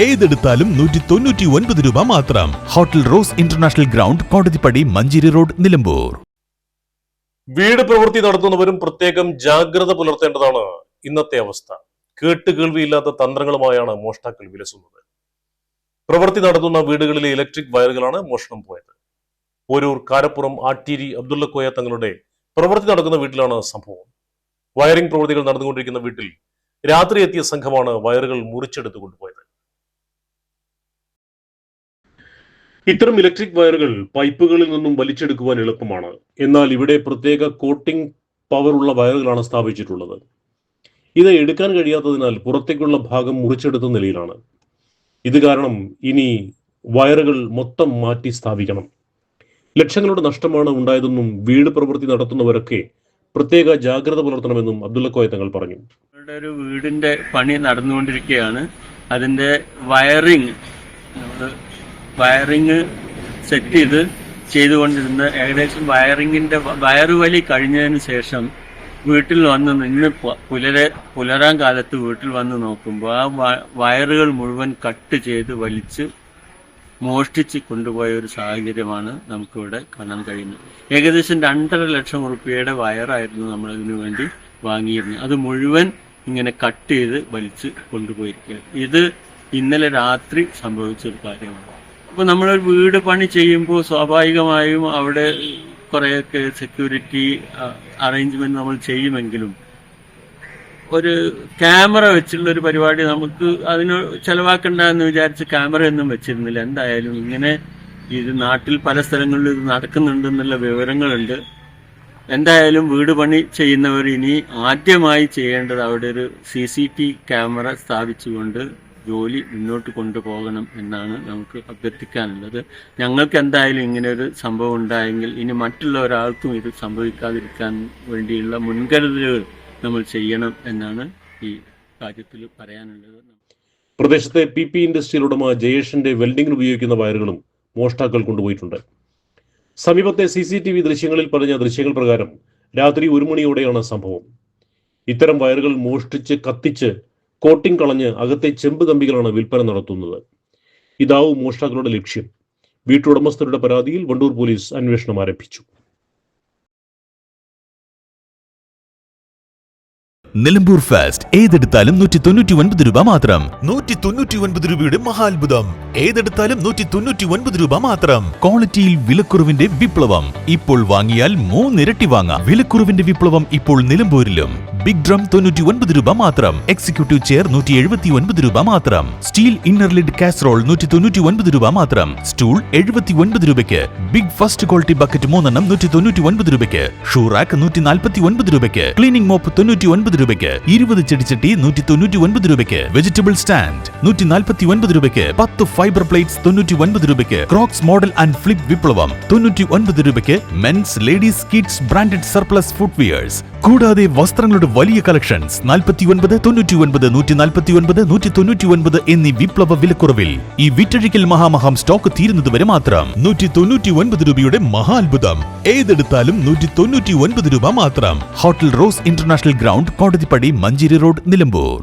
ഏതെടുത്താലും 199 രൂപ മാത്രം. Hotel rose international ground, Kodathippadi, Manjeri road, Nilambur. വീട് പ്രവൃത്തി നടത്തുന്നവരും പ്രത്യേകം ജാഗ്രത പുലർത്തേണ്ടതാണ് ഇന്നത്തെ അവസ്ഥ. കേട്ടുകേൾവിയില്ലാത്ത തന്ത്രങ്ങളുമായാണ് മോഷ്ടാക്കൾ വിലസുന്നത്. പ്രവൃത്തി നടത്തുന്ന വീടുകളിലെ ഇലക്ട്രിക് വയറുകളാണ് മോഷണം പോയത്. പോരൂർ കാരപ്പുറം ആട്ടീരി അബ്ദുള്ളക്കോയ തങ്ങളുടെ പ്രവൃത്തി നടക്കുന്ന വീട്ടിലാണ് സംഭവം. വയറിംഗ് പ്രവൃത്തികൾ നടന്നുകൊണ്ടിരിക്കുന്ന വീട്ടിൽ രാത്രി എത്തിയ സംഘമാണ് വയറുകൾ മുറിച്ചെടുത്തു കൊണ്ടുപോയത്. ഇത്തരം ഇലക്ട്രിക് വയറുകൾ പൈപ്പുകളിൽ നിന്നും വലിച്ചെടുക്കുവാൻ എളുപ്പമാണ്. എന്നാൽ ഇവിടെ പ്രത്യേക കോട്ടിംഗ് പവറുള്ള വയറുകളാണ് സ്ഥാപിച്ചിട്ടുള്ളത്. ഇത് എടുക്കാൻ കഴിയാത്തതിനാൽ പുറത്തേക്കുള്ള ഭാഗം മുറിച്ചെടുത്ത നിലയിലാണ്. ഇത് കാരണം ഇനി വയറുകൾ മൊത്തം മാറ്റി സ്ഥാപിക്കണം. ലക്ഷങ്ങളുടെ നഷ്ടമാണ് ഉണ്ടായതെന്നും വീട് പ്രവൃത്തി നടത്തുന്നവരൊക്കെ പ്രത്യേക ജാഗ്രത പുലർത്തണമെന്നും അബ്ദുള്ളക്കോയ തങ്ങൾ പറഞ്ഞു. ഒരു വീടിന്റെ പണി നടന്നുകൊണ്ടിരിക്കുകയാണ്. അതിന്റെ വയറിങ് സെറ്റ് ചെയ്തുകൊണ്ടിരുന്ന ഏകദേശം വയറുവലി കഴിഞ്ഞതിന് ശേഷം വീട്ടിൽ വന്ന് നിന്ന് പുലരാൻ കാലത്ത് വീട്ടിൽ വന്ന് നോക്കുമ്പോൾ ആ വയറുകൾ മുഴുവൻ കട്ട് ചെയ്ത് വലിച്ച് മോഷ്ടിച്ച് കൊണ്ടുപോയ ഒരു സാഹചര്യമാണ് നമുക്കിവിടെ കാണാൻ കഴിയുന്നത്. ഏകദേശം 2.5 ലക്ഷം റുപ്യയുടെ വയറായിരുന്നു നമ്മൾ ഇതിനു വേണ്ടി വാങ്ങിയിരുന്നത്. അത് മുഴുവൻ ഇങ്ങനെ കട്ട് ചെയ്ത് വലിച്ച് കൊണ്ടുപോയിരിക്കുകയാണ്. ഇത് ഇന്നലെ രാത്രി സംഭവിച്ചൊരു കാര്യമാണ്. അപ്പോൾ നമ്മളൊരു വീട് പണി ചെയ്യുമ്പോൾ സ്വാഭാവികമായും അവിടെ കുറേയൊക്കെ സെക്യൂരിറ്റി അറേഞ്ച്മെന്റ് നമ്മൾ ചെയ്യുമെങ്കിലും ഒരു ക്യാമറ വെച്ചുള്ള ഒരു പരിപാടി നമുക്ക് അതിന് ചെലവാക്കണ്ട എന്ന് വിചാരിച്ച് ക്യാമറയൊന്നും വെച്ചിരുന്നില്ല. എന്തായാലും ഇങ്ങനെ ഇത് നാട്ടിൽ പല സ്ഥലങ്ങളിലും ഇത് നടക്കുന്നുണ്ടെന്നുള്ള വിവരങ്ങളുണ്ട്. എന്തായാലും വീട് പണി ചെയ്യുന്നവർ ഇനി ആദ്യമായി ചെയ്യേണ്ടത് അവിടെ ഒരു CCTV ക്യാമറ സ്ഥാപിച്ചുകൊണ്ട് ജോലി മുന്നോട്ട് കൊണ്ടുപോകണം എന്നാണ് നമുക്ക് അഭ്യർത്ഥിക്കാനുള്ളത്. ഞങ്ങൾക്ക് എന്തായാലും ഇങ്ങനെ ഒരു സംഭവം ഉണ്ടായെങ്കിൽ ഇനി മറ്റുള്ള ഒരാൾക്കും ഇത് സംഭവിക്കാതിരിക്കാൻ വേണ്ടിയുള്ള മുൻകരുതലുകൾ നമ്മൾ ചെയ്യണം എന്നാണ് ഈ കാര്യത്തിൽ പറയാനുള്ളത്. പ്രദേശത്തെ PP ഇൻഡസ്ട്രിയൽ ഉടമ ജയേഷിന്റെ വെൽഡിംഗിന് ഉപയോഗിക്കുന്ന വയറുകളും മോഷ്ടാക്കൾ കൊണ്ടുപോയിട്ടുണ്ട്. സമീപത്തെ CCTV ദൃശ്യങ്ങളിൽ പറഞ്ഞ ദൃശ്യങ്ങൾ പ്രകാരം രാത്രി 1 മണിയോടെയാണ് സംഭവം. ഇത്തരം വയറുകൾ മോഷ്ടിച്ച് കത്തിച്ച് കോട്ടിംഗ് കളഞ്ഞ് അകത്തെ ചെമ്പ് കമ്പികളാണ് വിൽപ്പന നടത്തുന്നത്. ഇതാവും മോഷ്ടാക്കളുടെ ലക്ഷ്യം. വീട്ടുടമസ്ഥരുടെ പരാതിയിൽ വണ്ടൂർ പോലീസ് അന്വേഷണം ആരംഭിച്ചു. നിലമ്പൂർ ഫാസ്റ്റ് ഏതെടുത്താലും 199 രൂപ മാത്രം. 199 രൂപയുടെ മഹാത്ഭുതം. ഏതെടുത്താലും 199 രൂപ മാത്രം. ക്വാളിറ്റിയിൽ വിലക്കുറവിന്റെ വിപ്ലവം. ഇപ്പോൾ വാങ്ങിയാൽ 3 ഇരട്ടി വാങ്ങാം. വിലക്കുറവിന്റെ വിപ്ലവം ഇപ്പോൾ നിലമ്പൂരിലും. ബിഗ് ഡ്രം 99 രൂപ മാത്രം. എക്സിക്യൂട്ടീവ് ചെയർ 179 രൂപ മാത്രം. സ്റ്റീൽ ഇന്നർ ലിഡ് കാസറോൾ 199 രൂപ മാത്രം. സ്റ്റൂൾ 79 രൂപയ്ക്ക്. ബിഗ് ഫസ്റ്റ് ക്വാളിറ്റി ബക്കറ്റ് 3 എണ്ണം 199 രൂപയ്ക്ക്. ഷൂ റാക്ക് 149 രൂപയ്ക്ക്. ക്ലീനിംഗ് മോപ്പ് 99 രൂപയ്ക്ക്. 20 ചെടിച്ചട്ടി 199 രൂപയ്ക്ക്. വെജിറ്റബിൾ സ്റ്റാൻഡ് 149 രൂപയ്ക്ക്. 10 ഫൈബർ പ്ലേറ്റ്സ് 99 രൂപയ്ക്ക്. ക്രോക്സ് മോഡൽ ആൻഡ് ഫ്ലിപ്പ് വിപ്ലവം 99 രൂപയ്ക്ക്. Men's, ladies, kids branded surplus footwears. കൂടാതെ വസ്ത്രങ്ങളുടെ വലിയ കളക്ഷൻസ് 49, 99, 149, 199 എന്നീ വിപ്ലവ വിലക്കുറവിൽ. ഈ വിറ്റഴിക്കൽ മഹാമഹം സ്റ്റോക്ക് തീരുന്നതുവരെ മാത്രം. 199 രൂപയുടെ മഹാത്ഭുതം. ഏതെടുത്താലും 199 രൂപ മാത്രം. Hotel rose international ground, Kodathippadi, Manjeri road, Nilambur.